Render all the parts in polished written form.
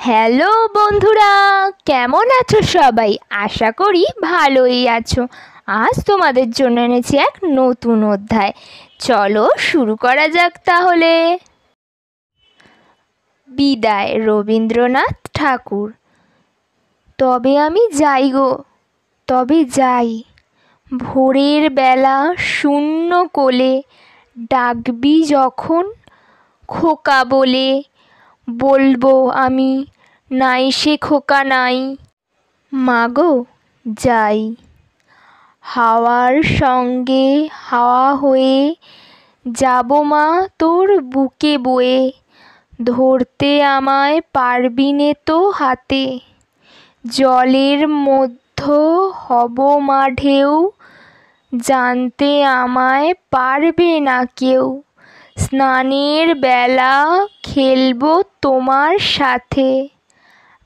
Hello বন্ধুরা, কেমন আছো সবাই? আশা করি ভালোই আছো। আজ তোমাদের জন্য এনেছি এক নতুন অধ্যায়। চলো শুরু করা যাক তাহলে। বিদায়, রবীন্দ্রনাথ ঠাকুর। তবে আমি যাই গো, তবে যাই, ভোরের বেলা শূন্য কোলে ডাকবি যখন খোকা বলে, বলবো আমি নাই সে খোকা নাই। মাগো যাই, হাওয়ার সঙ্গে হাওয়া হয়ে যাব মা তোর বুকে বয়ে, ধরতে আমায় পারবি নে তো হাতে। জলের মধ্য হব মা ঢেউ, জানতে আমায় পারবে না কেউ। স্নানের বেলা খেলবো তোমার সাথে,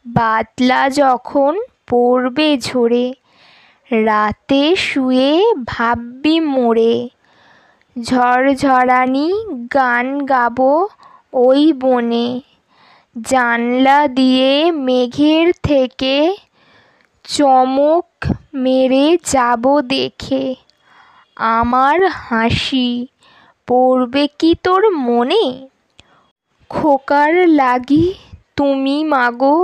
বাদলা যখন পড়বে ঝরে, রাতে শুয়ে ভাববি মোরে। ঝড়ঝড়ানি গান গাবো ওই বনে, জানলা দিয়ে মেঘের থেকে চমক মেরে যাব দেখে। আমার হাসি পড়বে কি তোর মনে? খোকার লাগি তুমি মাগো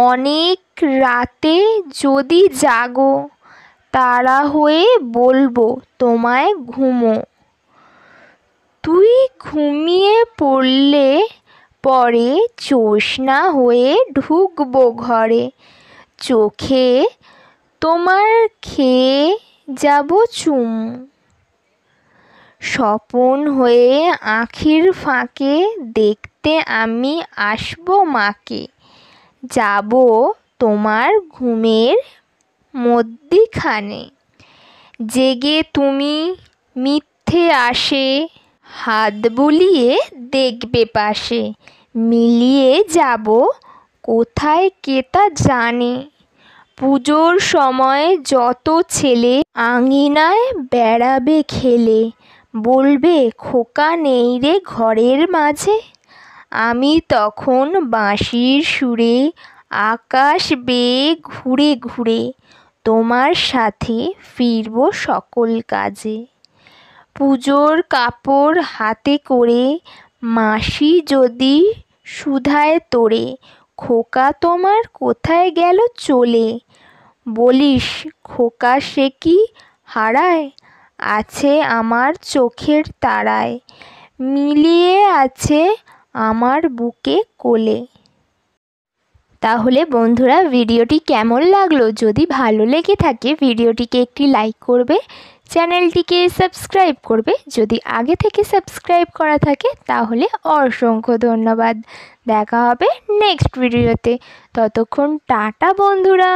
অনেক রাতে যদি জাগো, তারা হয়ে বলবো তোমায় ঘুমো। তুই ঘুমিয়ে পড়লে পরে জ্যোৎস্না হয়ে ঢুকবো ঘরে, চোখে তোমার খেয়ে যাব চুমু। স্বপন হয়ে আঁখির ফাঁকে দেখতে আমি আসবো মাকে, যাব তোমার ঘুমের মধ্যিখানে। জেগে তুমি মিথ্যে আসে, হাত বুলিয়ে দেখবে পাশে, মিলিয়ে যাব কোথায় কে তা জানে। পুজোর সময় যত ছেলে আঙিনায় বেড়াবে খেলে, বলবে খোকা নেই রে ঘরের মাঝে। আমি তখন বাঁশির সুরে আকাশ বেয়ে ঘুরে ঘুরে, তোমার সাথে ফিরব সকল কাজে। পুজোর কাপড় হাতে করে মাসি যদি শুধায় তোরে, খোকা তোমার কোথায় গেল চলে, বলিস খোকা সে কি হারায়, আছে আমার চোখের তারায়, মিলিয়ে আছে আমার বুকে কোলে। তাহলে বন্ধুরা, ভিডিওটি কেমন লাগলো? যদি ভালো লেগে থাকে ভিডিওটিকে একটি লাইক করবে, চ্যানেলটিকে সাবস্ক্রাইব করবে। যদি আগে থেকে সাবস্ক্রাইব করা থাকে তাহলে অসংখ্য ধন্যবাদ। দেখা হবে নেক্সট ভিডিওতে। ততক্ষণ টাটা বন্ধুরা।